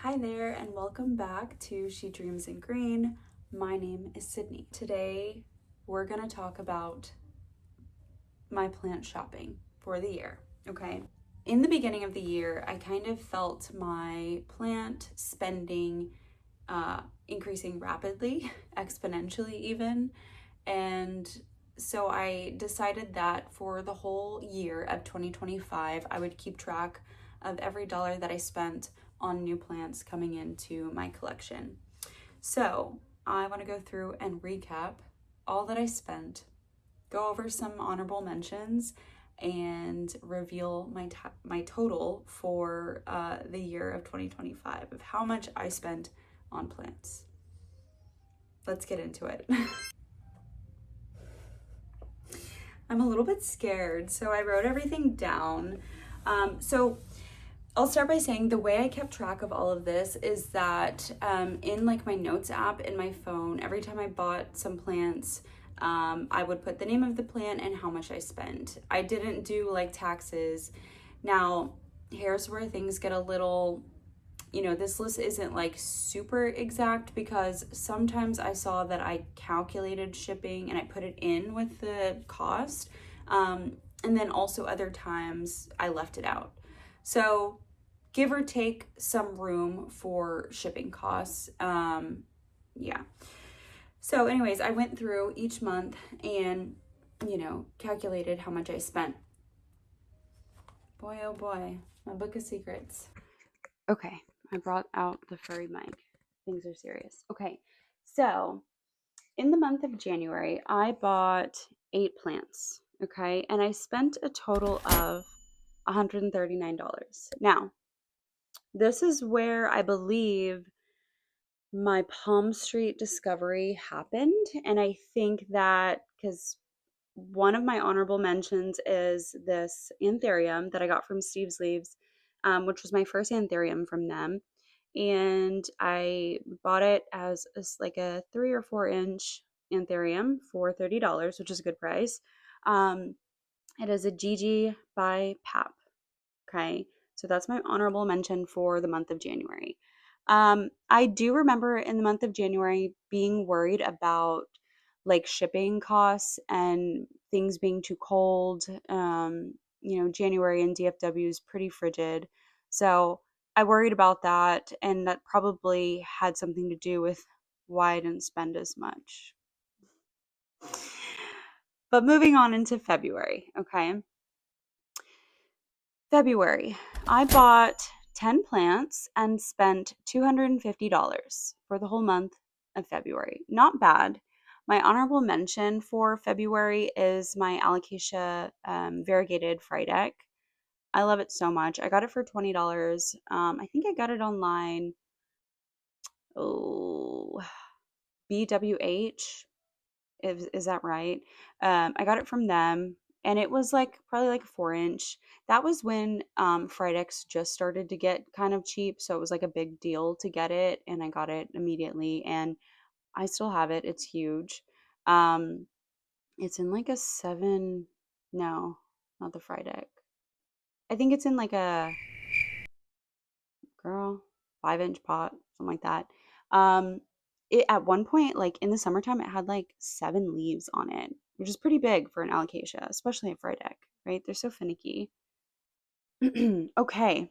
Hi there, and welcome back to She Dreams in Green. My name is Sydney. Today, we're going to talk about my plant shopping for the year. Okay. In the beginning of the year, I kind of felt my plant spending increasing rapidly, exponentially even. And so I decided that for the whole year of 2025, I would keep track of every dollar that I spent on new plants coming into my collection. So I want to go through and recap all that I spent, go over some honorable mentions, and reveal my total for the year of 2025 of how much I spent on plants. Let's get into it. I'm a little bit scared, so I wrote everything down. So I'll start by saying the way I kept track of all of this is that in like my notes app in my phone, every time I bought some plants, I would put the name of the plant and how much I spent. I didn't do like taxes. Now, here's where things get a little, this list isn't like super exact because sometimes I saw that I calculated shipping and I put it in with the cost. And then also other times I left it out. So give or take some room for shipping costs. Yeah. So, anyways, I went through each month and, calculated how much I spent. Boy, oh boy, my book of secrets. Okay, I brought out the furry mic. Things are serious. Okay, so in the month of January, I bought 8 plants. Okay, and I spent a total of $139. Now, this is where I believe my Palm Street discovery happened. And I think that because one of my honorable mentions is this anthurium that I got from Steve's Leaves, which was my first anthurium from them. And I bought it as like a 3 or 4 inch anthurium for $30, which is a good price. Um, it is a Gigi by Pap. Okay, so that's my honorable mention for the month of January. I do remember in the month of January being worried about like shipping costs and things being too cold. January in DFW is pretty frigid. So I worried about that, and that probably had something to do with why I didn't spend as much. But moving on into February, okay? February, I bought 10 plants and spent $250 for the whole month of February. Not bad. My honorable mention for February is my Alocasia variegated Frydek. I love it so much. I got it for $20. I think I got it online. Oh, BWH. Is that right? I got it from them, and it was like probably like a 4 inch. That was when Fridex just started to get kind of cheap, so it was like a big deal to get it, and I got it immediately, and I still have it. It's huge. Um, it's in like a seven. No, not the Fridex. I think it's in like a girl 5 inch pot, something like that. Um, it at one point, like in the summertime, it had like 7 leaves on it, which is pretty big for an alocasia, especially a Frydek, right? They're so finicky. Okay,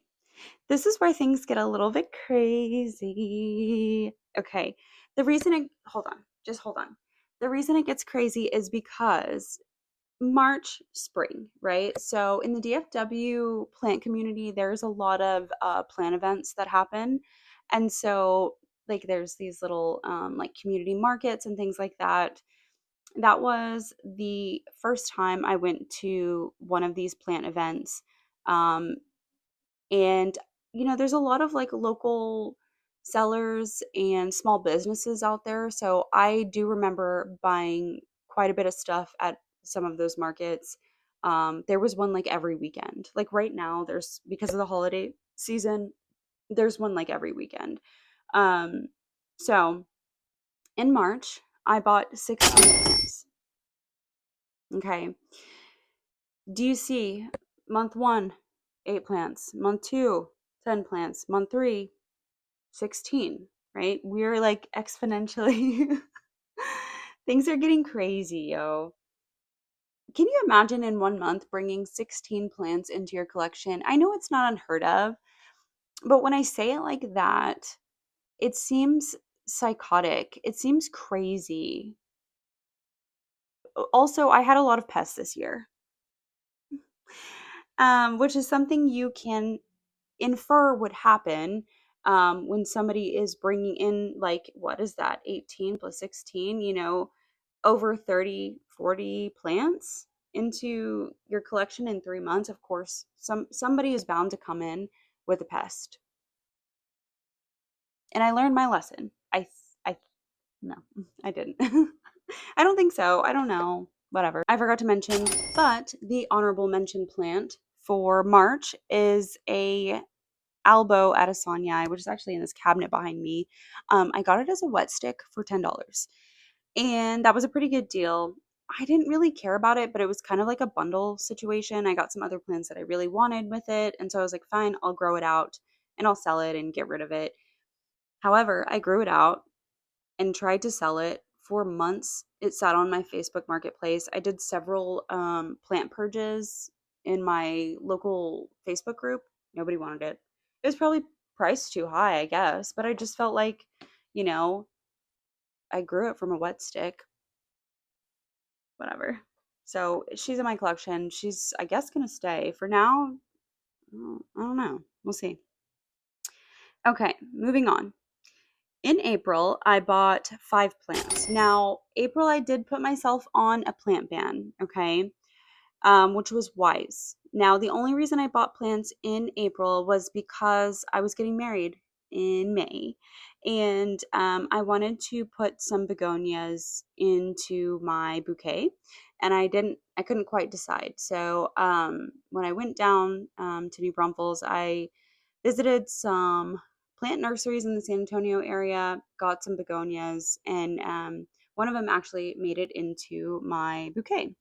this is where things get a little bit crazy. Okay, hold on, just hold on. The reason it gets crazy is because March, spring, right? So in the DFW plant community, there's a lot of plant events that happen. And so, like, there's these little like community markets and things like that. That was the first time I went to one of these plant events. Um, and, there's a lot of like local sellers and small businesses out there. So I do remember buying quite a bit of stuff at some of those markets. There was one like every weekend. Like right now, there's because of the holiday season, there's one like every weekend. Um, so in March, I bought 16 plants. Okay. Do you see month one, 8 plants, month two, 10 plants, month three, 16, right? We're like exponentially things are getting crazy, yo. Can you imagine in 1 month bringing 16 plants into your collection? I know it's not unheard of, but when I say it like that, it seems psychotic. It seems crazy. Also, I had a lot of pests this year, which is something you can infer would happen when somebody is bringing in, like, what is that, 18 plus 16, over 30, 40 plants into your collection in 3 months. Of course, somebody is bound to come in with a pest. And I learned my lesson. I no, I didn't. I don't think so. I don't know. Whatever. I forgot to mention, but the honorable mention plant for March is a Albo Addisonii, which is actually in this cabinet behind me. I got it as a wet stick for $10. And that was a pretty good deal. I didn't really care about it, but it was kind of like a bundle situation. I got some other plants that I really wanted with it. And so I was like, fine, I'll grow it out and I'll sell it and get rid of it. However, I grew it out and tried to sell it for months. It sat on my Facebook marketplace. I did several plant purges in my local Facebook group. Nobody wanted it. It was probably priced too high, I guess, but I just felt like, you know, I grew it from a wet stick, whatever. So she's in my collection. She's, I guess, going to stay. For now, I don't know. We'll see. Okay, moving on. In April, I bought 5 plants. Now, April, I did put myself on a plant ban, okay, which was wise. Now, the only reason I bought plants in April was because I was getting married in May, and I wanted to put some begonias into my bouquet, and I couldn't quite decide. So, when I went down to New Braunfels, I visited some plant nurseries in the San Antonio area, got some begonias, and one of them actually made it into my bouquet.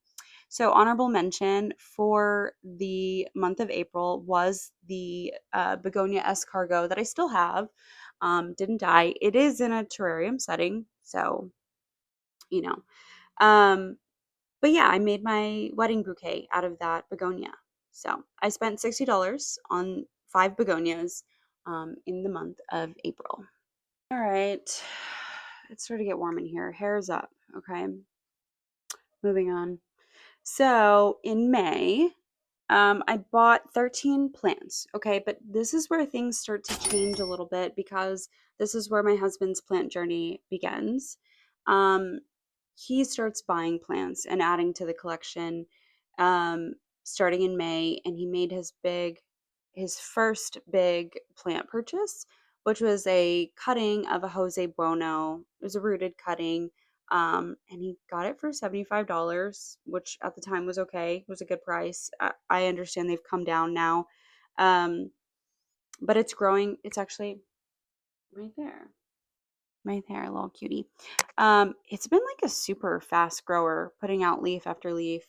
So, honorable mention for the month of April was the begonia escargot that I still have. Didn't die. It is in a terrarium setting, so you know. Um, but yeah, I made my wedding bouquet out of that begonia. So I spent $60 on 5 begonias in the month of April. All right, it's starting to get warm in here. Hair's up. Okay, moving on. So in May, I bought 13 plants. Okay, but this is where things start to change a little bit because this is where my husband's plant journey begins. Um, he starts buying plants and adding to the collection um, starting in May, and he made his first big plant purchase, which was a cutting of a Jose Bueno. It was a rooted cutting, and he got it for $75, which at the time was okay. It was a good price. I understand they've come down now, um, but it's growing. It's actually right there. Right there, a little cutie. It's been like a super fast grower, putting out leaf after leaf.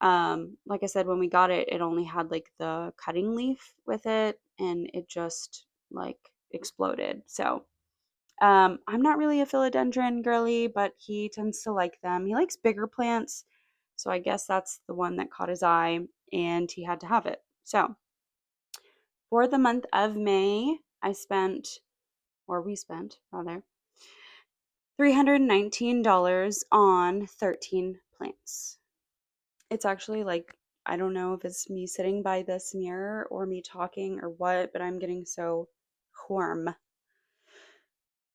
Like I said, when we got it, it only had like the cutting leaf with it, and it just like exploded. So, I'm not really a philodendron girly, but he tends to like them. He likes bigger plants, so I guess that's the one that caught his eye, and he had to have it. So, for the month of May, we spent rather, $319 on 13 plants. It's actually like, I don't know if it's me sitting by this mirror or me talking or what, but I'm getting so warm.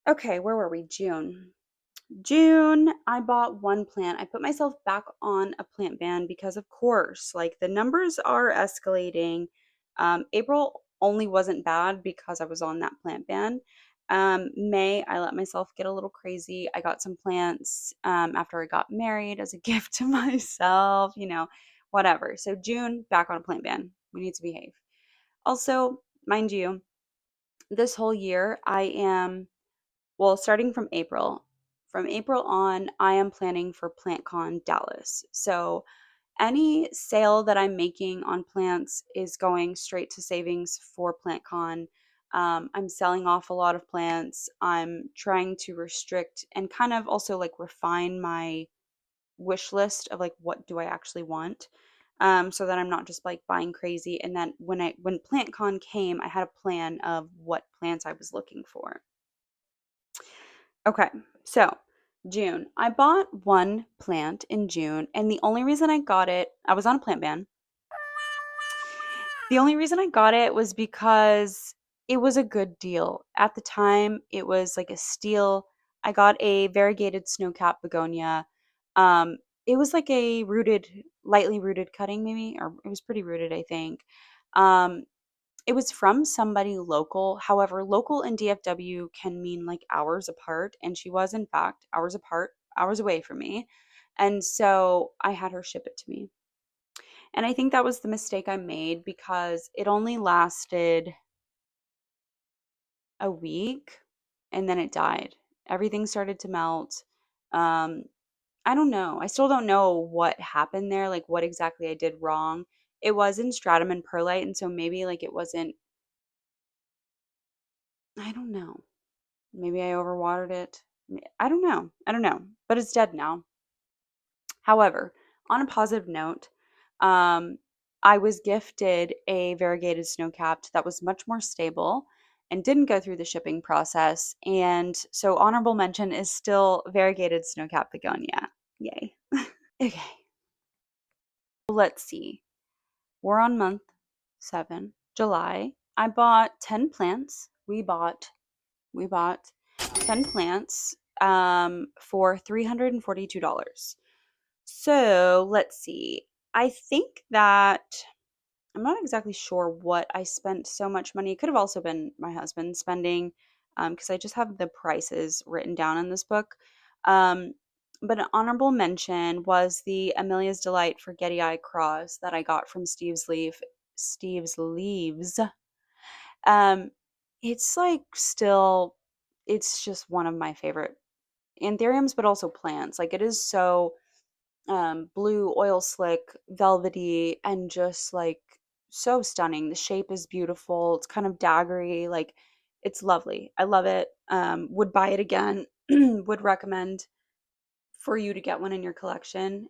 Okay, where were we? June, I bought 1 plant. I put myself back on a plant ban because, of course, like the numbers are escalating. April only wasn't bad because I was on that plant ban. May, I let myself get a little crazy. I got some plants after I got married as a gift to myself, whatever. So, June, back on a plant ban. We need to behave. Also, mind you, this whole year, starting from April on, I am planning for PlantCon Dallas. So any sale that I'm making on plants is going straight to savings for PlantCon. I'm selling off a lot of plants. I'm trying to restrict and kind of also like refine my wish list of like what do I actually want. So that I'm not just like buying crazy. And then when PlantCon came, I had a plan of what plants I was looking for. Okay, so June. I bought one plant in June, and the only reason I got it, I was on a plant ban. The only reason I got it was because it was a good deal. At the time, it was like a steal. I got a variegated snowcap begonia. Um, it was like a lightly rooted cutting, maybe, or it was pretty rooted, I think. Um, it was from somebody local. However, local and DFW can mean like hours apart, and she was, in fact, hours apart, hours away from me. And so I had her ship it to me. And I think that was the mistake I made because it only lasted a week and then it died. Everything started to melt. Um, I don't know. I still don't know what happened there, like what exactly I did wrong. It was in stratum and perlite, and so maybe like it wasn't, I don't know. Maybe I overwatered it. I don't know. I don't know. But it's dead now. However, on a positive note, um, I was gifted a variegated snow-capped that was much more stable and didn't go through the shipping process. And so honorable mention is still variegated snow-capped begonia. Yay. Okay, let's see. We're on month 7, July. I bought 10 plants. We bought 10 plants for $342. So let's see. I think that I'm not exactly sure what I spent so much money. It could have also been my husband spending because I just have the prices written down in this book. Um, but an honorable mention was the Amelia's Delight Forgetti Eye Cross that I got from Steve's Leaves. Um, it's like still, it's just one of my favorite anthuriums, but also plants. Like it is so blue, oil slick, velvety, and just like so stunning. The shape is beautiful. It's kind of daggery. Like it's lovely. I love it. Would buy it again. Would recommend for you to get one in your collection.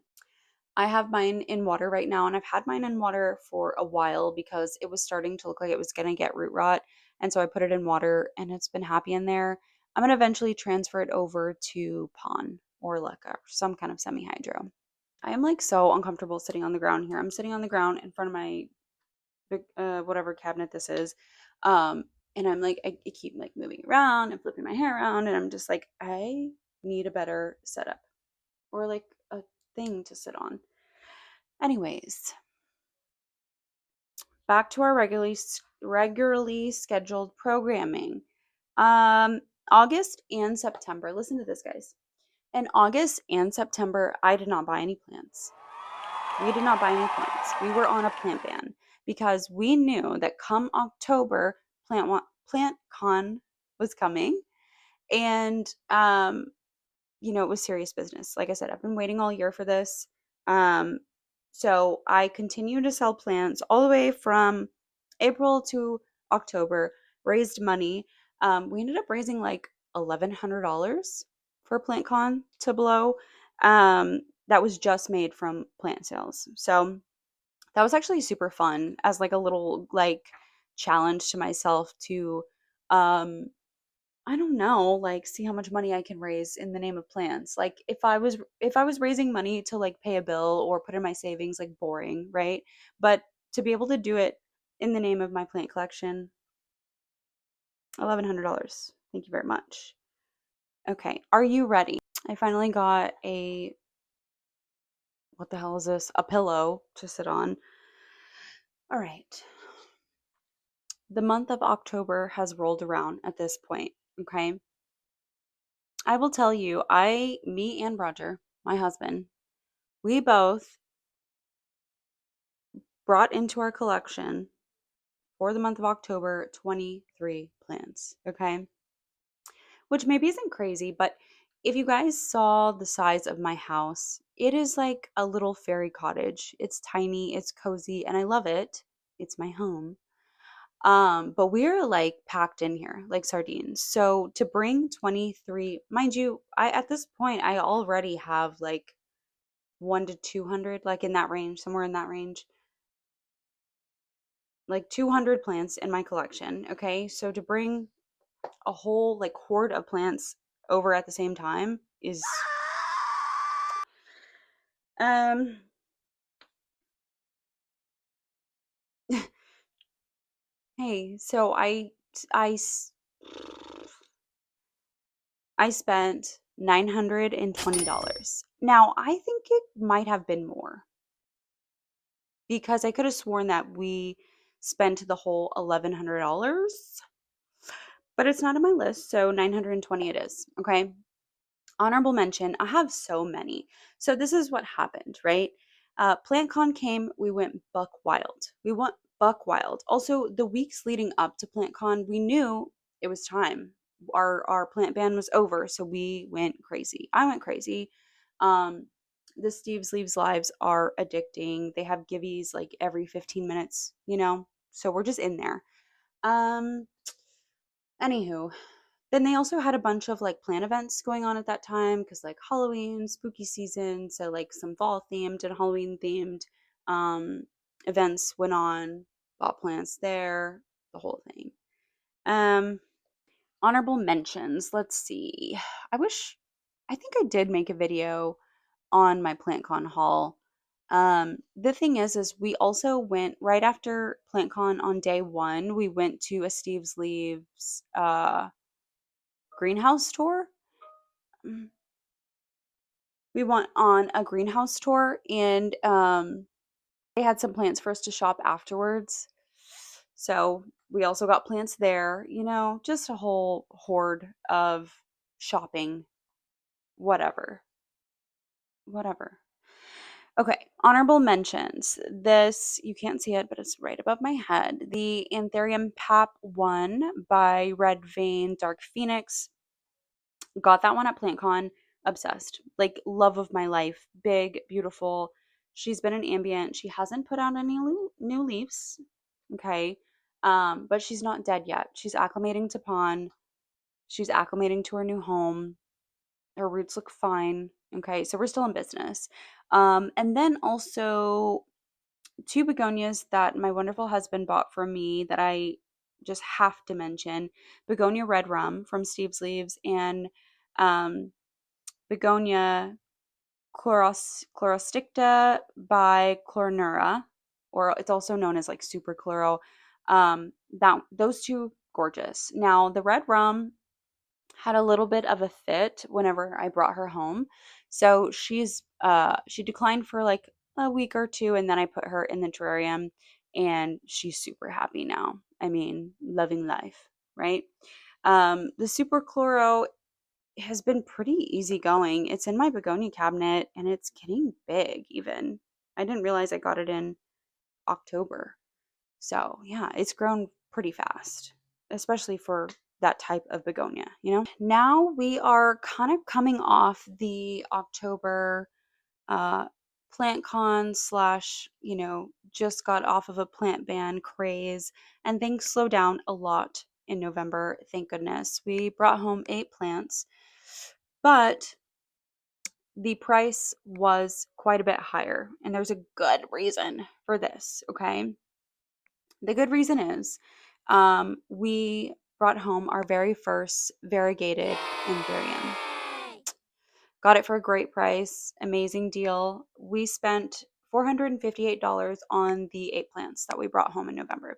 I have mine in water right now, and I've had mine in water for a while because it was starting to look like it was going to get root rot. And so I put it in water, and it's been happy in there. I'm going to eventually transfer it over to Pon or Leca, or some kind of semi hydro. I am like so uncomfortable sitting on the ground here. I'm sitting on the ground in front of my big, whatever cabinet this is. Um, and I'm like, I keep like moving around and flipping my hair around, and I'm just like, I need a better setup or like a thing to sit on. Anyways, back to our regularly scheduled programming. Um, August and September. Listen to this, guys. In August and September, I did not buy any plants. We did not buy any plants. We were on a plant ban because we knew that come October, plant con was coming, and it was serious business. Like I said, I've been waiting all year for this. Um, so I continue to sell plants all the way from April to October, raised money. We ended up raising like $1,100 for PlantCon to blow. That was just made from plant sales. So that was actually super fun as like a little like challenge to myself to um I don't know, like see how much money I can raise in the name of plants. Like if I was raising money to like pay a bill or put in my savings, like boring, right? But to be able to do it in the name of my plant collection, $1,100. Thank you very much. Okay, are you ready? I finally got what the hell is this? A pillow to sit on. All right. The month of October has rolled around at this point, okay? I will tell you, me and Roger, my husband, we both brought into our collection for the month of October 23 plants, okay? Which maybe isn't crazy, but if you guys saw the size of my house, it is like a little fairy cottage. It's tiny, it's cozy, and I love it. It's my home. But we're like packed in here like sardines. So to bring 23, mind you, I at this point I already have like 1 to 200, like in that range, somewhere in that range, like 200 plants in my collection. Okay, so to bring a whole like horde of plants over at the same time is um hey, so I s- I spent $920. Now, I think it might have been more because I could have sworn that we spent the whole $1,100, but it's not on my list, so 920 it is. Okay. Honorable mention, I have so many. So this is what happened, right? PlantCon came, we went buck wild. We went buck wild. Also, the weeks leading up to PlantCon, we knew it was time. Our plant ban was over, so we went crazy. I went crazy. Um, the Steve's Leaves lives are addicting. They have giveies like every 15 minutes, you know? So we're just in there. Um, Anywho, then they also had a bunch of like plant events going on at that time because like Halloween, spooky season, so like some fall themed and Halloween themed um events went on, bought plants there, the whole thing. Um Honorable mentions, let's see. I wish I think I did make a video on my PlantCon haul. The thing is we also went right after PlantCon on day one, we went to a Steve's Leaves greenhouse tour. Mm, we went on a greenhouse tour and they had some plants for us to shop afterwards. So we also got plants there, you know, just a whole horde of shopping, whatever, whatever. Okay, honorable mentions. This, you can't see it, but it's right above my head. The Anthurium Pap 1 by Red Vein Dark Phoenix. Got that one at PlantCon. Obsessed. Like, love of my life. Big, beautiful. She's been an ambient. She hasn't put out any new leaves. Okay. But she's not dead yet. She's acclimating to pond. She's acclimating to her new home. Her roots look fine. Okay. So we're still in business. And then also two begonias that my wonderful husband bought for me that I just have to mention: begonia red rum from Steve's Leaves and um, begonia chlorosticta by Chlorinura, or it's also known as like super chloro. That those two gorgeous. Now the red rum had a little bit of a fit whenever I brought her home. So she declined for like a week or two and then I put her in the terrarium and she's super happy now. I mean, loving life, right? The super chloro has been pretty easygoing. It's in my begonia cabinet and it's getting big even. I didn't realize I got it in October. So, yeah, it's grown pretty fast, especially for that type of begonia, you know? Now we are kind of coming off the October uh, plant con slash, you know, just got off of a plant ban craze, and things slowed down a lot in November. Thank goodness. We brought home 8 plants, but the price was quite a bit higher, and there's a good reason for this, okay? The good reason is we brought home our very first variegated Anthurium. Got it for a great price, amazing deal. We spent $458 on the 8 plants that we brought home in November.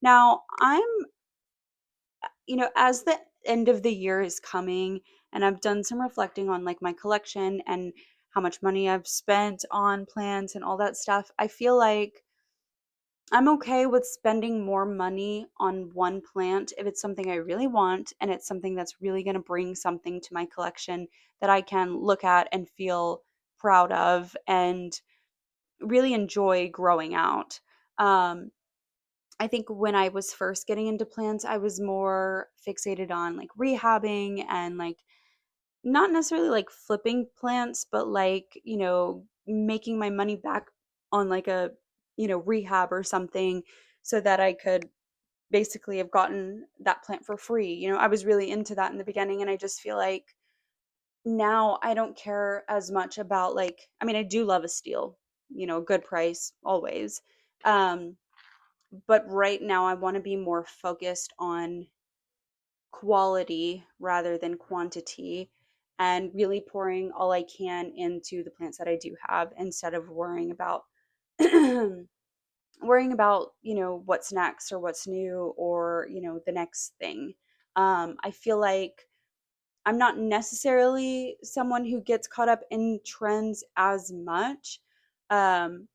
Now, as the end of the year is coming and I've done some reflecting on like my collection and how much money I've spent on plants and all that stuff, I feel like I'm okay with spending more money on one plant if it's something I really want and it's something that's really going to bring something to my collection that I can look at and feel proud of and really enjoy growing out. Um, I think when I was first getting into plants, I was more fixated on like rehabbing and like not necessarily like flipping plants, but like, making my money back on like a, rehab or something so that I could basically have gotten that plant for free. I was really into that in the beginning, and I just feel like now I don't care as much about, like, I mean, I do love a steal, good price always. Um, but right now I want to be more focused on quality rather than quantity, and really pouring all I can into the plants that I do have, instead of worrying about what's next or what's new, or the next thing. I feel like I'm not necessarily someone who gets caught up in trends as much. Um,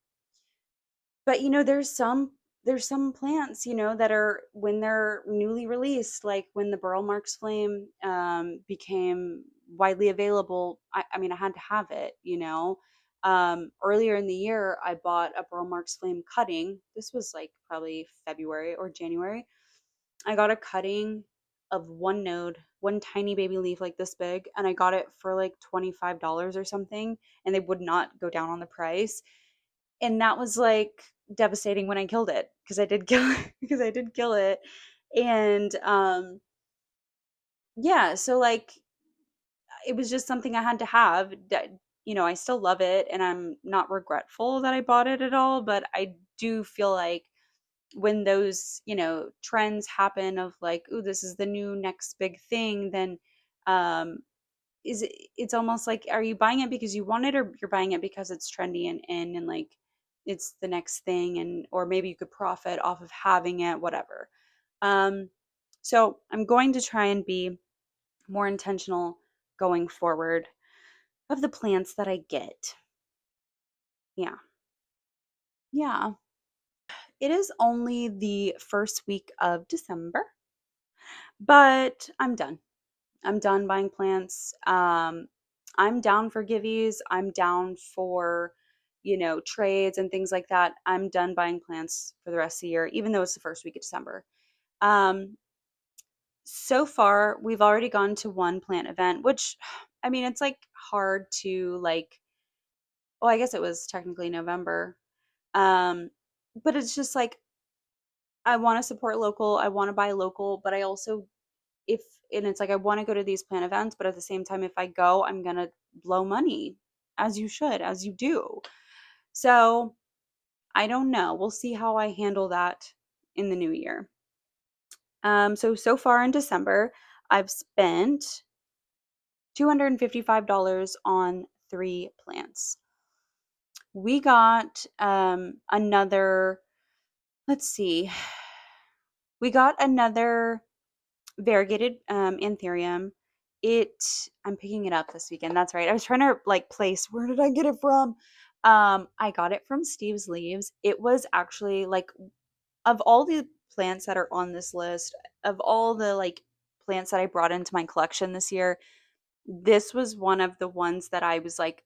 but there's some plants, that are, when they're newly released, like when the Burl Marks Flame became widely available. I mean, I had to have it. Earlier in the year, I bought a Burl Marks Flame cutting. This was like probably February or January. I got a cutting of one node, one tiny baby leaf like this big, and I got it for like $25 or something, and they would not go down on the price. And that was like devastating when I killed it, because I did kill it, because I did kill it. And yeah, so like it was just something I had to have. That I still love it, and I'm not regretful that I bought it at all, but I do feel like when those trends happen of like, oh, this is the new next big thing, then um it's almost like, are you buying it because you want it, or you're buying it because it's trendy and in, and like it's the next thing, and or maybe you could profit off of having it, whatever. um so I'm going to try and be more intentional going forward of the plants that I get. Yeah. Yeah. It is only the first week of December, but I'm done. I'm done buying plants. I'm down for giveies. I'm down for, trades and things like that. I'm done buying plants for the rest of the year, even though it's the first week of December. Um, so far, we've already gone to one plant event, which, I mean, it's like hard to like, oh, I guess it was technically November. Um, but it's just like, I want to support local. I want to buy local, but I also, if and it's like, I want to go to these plant events, but at the same time, if I go, I'm gonna blow money, as you should, as you do. So I don't know. We'll see how I handle that in the new year. So far in December, I've spent $255 on 3 plants. We got another, let's see, we got another variegated anthurium. It I'm picking it up this weekend. That's right. I was trying to like place, where did I get it from? I got it from Steve's Leaves. It was actually like, of all the plants that are on this list, of all the like plants that I brought into my collection this year, this was one of the ones that I was like,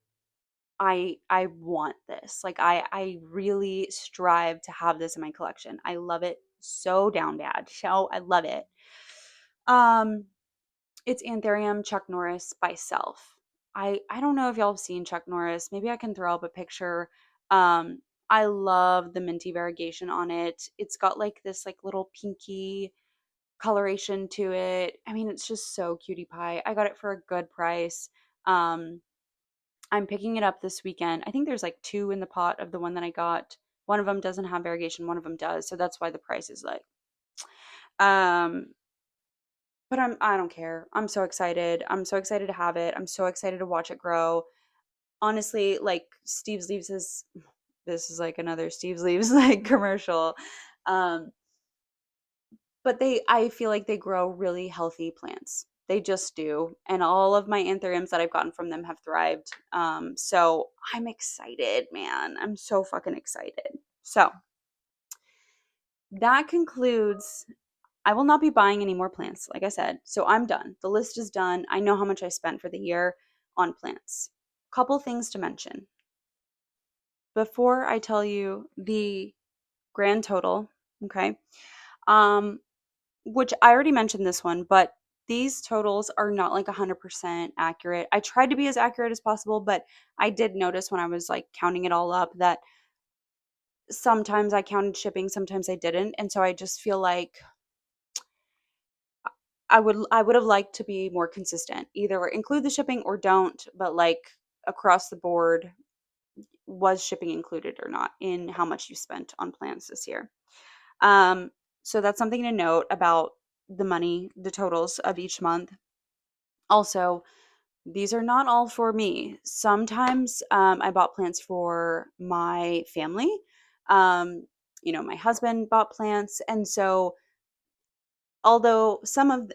I want this. Like I really strive to have this in my collection. I love it so down bad. So I love it. Um it's Anthurium Chuck Norris by Self. I don't know if y'all have seen Chuck Norris. Maybe I can throw up a picture. I love the minty variegation on it. It's got like this like little pinky coloration to it. I mean, it's just so cutie pie. I got it for a good price. Um, I'm picking it up this weekend. I think there's like 2 in the pot of the one that I got. One of them doesn't have variegation, one of them does. So that's why the price is like. Um, but I don't care. I'm so excited. I'm so excited to have it. I'm so excited to watch it grow. Honestly, like Steve's Leaves is this is like another Steve's Leaves like commercial. Um, but I feel like they grow really healthy plants. They just do. And all of my anthuriums that I've gotten from them have thrived. So I'm excited, man. I'm so fucking excited. So that concludes. I will not be buying any more plants, like I said. So I'm done. The list is done. I know how much I spent for the year on plants. Couple things to mention before I tell you the grand total, okay? Um, which I already mentioned this one, but these totals are not like 100% accurate. I tried to be as accurate as possible, but I did notice when I was like counting it all up that sometimes I counted shipping, sometimes I didn't. And so I just feel like I would have liked to be more consistent. Either include the shipping or don't, but like across the board, was shipping included or not in how much you spent on plans this year? Um, so that's something to note about the money, the totals of each month. Also, these are not all for me. Sometimes I bought plants for my family. Um, my husband bought plants. And so, although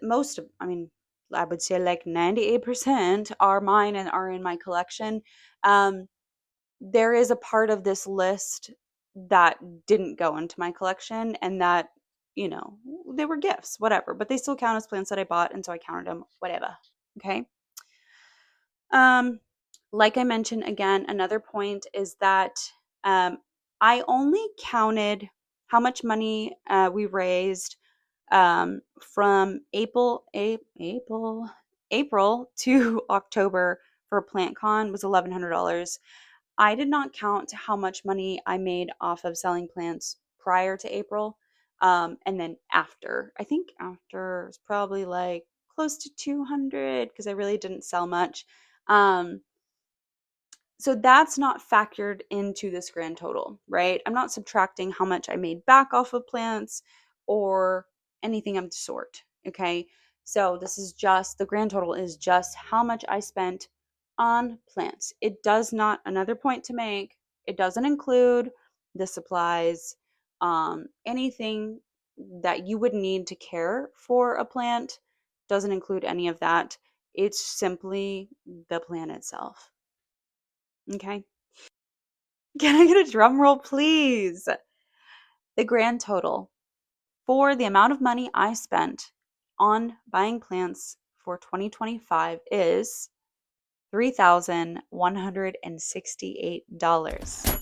most of, I mean, I would say like 98% are mine and are in my collection, um, there is a part of this list that didn't go into my collection and that, you know, they were gifts, whatever, but they still count as plants that I bought. And so I counted them, whatever. Okay. Um, like I mentioned again, another point is that um, I only counted how much money we raised from April to October for PlantCon was $1,100. I did not count how much money I made off of selling plants prior to April. And then after, I think after it's probably like close to 200 because I really didn't sell much. Um, so that's not factored into this grand total, right? I'm not subtracting how much I made back off of plants or anything of the sort. Okay. So this is just the grand total is just how much I spent on plants. It does not, another point to make, it doesn't include the supplies, anything that you would need to care for a plant, doesn't include any of that. It's simply the plant itself. Okay. Can I get a drum roll, please? The grand total for the amount of money I spent on buying plants for 2025 is $3,168.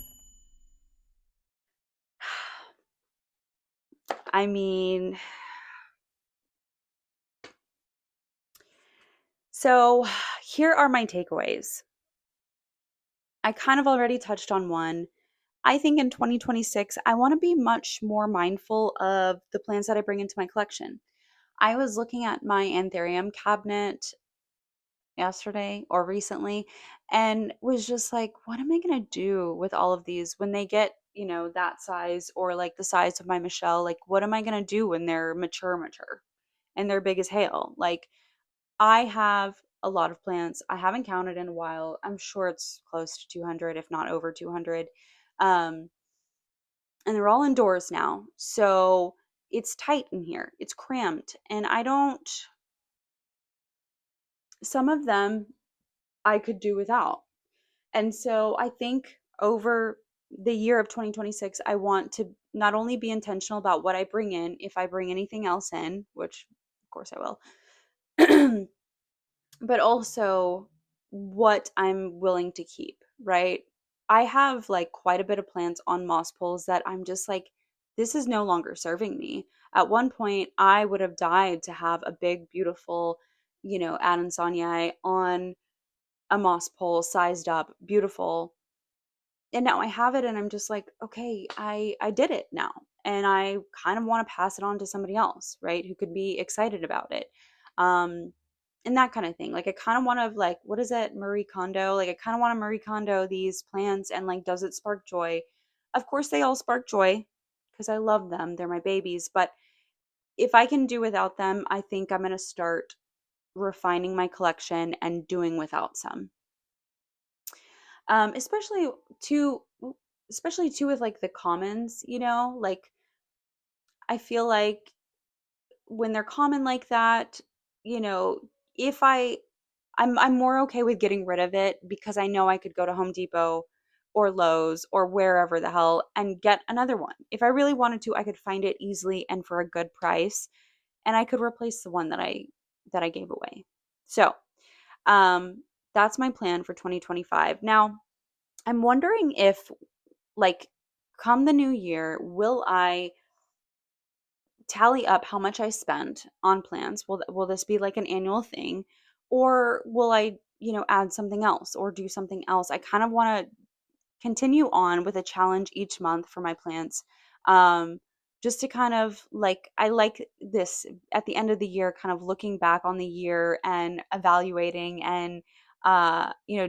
I mean, so here are my takeaways. I kind of already touched on one. I think in 2026, I want to be much more mindful of the plants that I bring into my collection. I was looking at my anthurium cabinet yesterday or recently and was just like, what am I going to do with all of these when they get, that size or like the size of my Michelle? Like, what am I going to do when they're mature and they're big as hail? Like, I have a lot of plants. I haven't counted in a while. I'm sure it's close to 200, if not over 200. Um, and they're all indoors now. So it's tight in here, it's cramped. And some of them I could do without. And so I think over the year of 2026, I want to not only be intentional about what I bring in, if I bring anything else in, which of course I will, but also what I'm willing to keep, right? I have like quite a bit of plants on moss poles that I'm just like, this is no longer serving me. At one point, I would have died to have a big, beautiful, Adansonii on a moss pole, sized up, beautiful, and now I have it and I'm just like, okay, I did it now. And I kind of want to pass it on to somebody else, right? Who could be excited about it. Um and that kind of thing. Like I kind of want to like, what is it, Marie Kondo? Like I kind of want to Marie Kondo these plants and like, does it spark joy? Of course they all spark joy because I love them. They're my babies. But if I can do without them, I think I'm going to start refining my collection and doing without some. um especially to especially too with like the commons, like I feel like when they're common like that, you know if I'm more okay with getting rid of it because I know I could go to Home Depot or Lowe's or wherever the hell and get another one. If I really wanted to, I could find it easily and for a good price, and I could replace the one that I gave away. So um that's my plan for 2025. Now I'm wondering if, like, come the new year, will I tally up how much I spent on plans? Will this be like an annual thing, or will I, add something else or do something else? I kind of want to continue on with a challenge each month for my plants. Um, just to kind of like, I like this at the end of the year, kind of looking back on the year and evaluating and,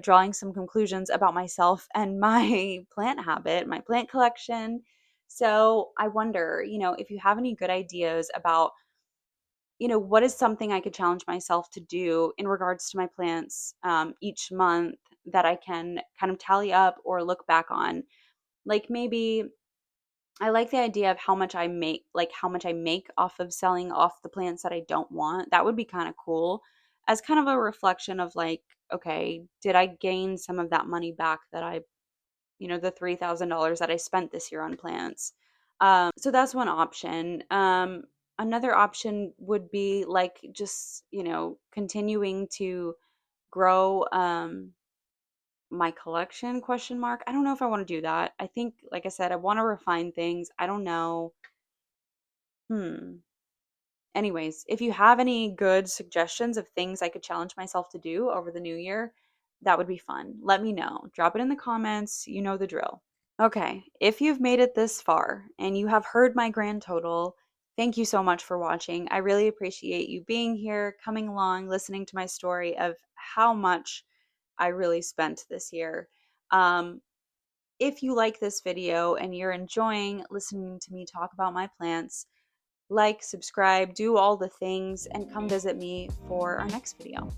drawing some conclusions about myself and my plant habit, my plant collection. So I wonder, if you have any good ideas about, what is something I could challenge myself to do in regards to my plants each month that I can kind of tally up or look back on. Like maybe I like the idea of how much I make off of selling off the plants that I don't want. That would be kind of cool as kind of a reflection of like, okay, did I gain some of that money back that the $3,000 that I spent this year on plants? So that's one option. Another option would be like just, continuing to grow my collection, question mark. I don't know if I want to do that. I think, like I said, I want to refine things. I don't know. Hmm. Anyways, if you have any good suggestions of things I could challenge myself to do over the new year, that would be fun. Let me know. Drop it in the comments. You know the drill. Okay, if you've made it this far and you have heard my grand total, thank you so much for watching. I really appreciate you being here, coming along, listening to my story of how much I really spent this year. Um, if you like this video and you're enjoying listening to me talk about my plants, like, subscribe, do all the things, and come visit me for our next video.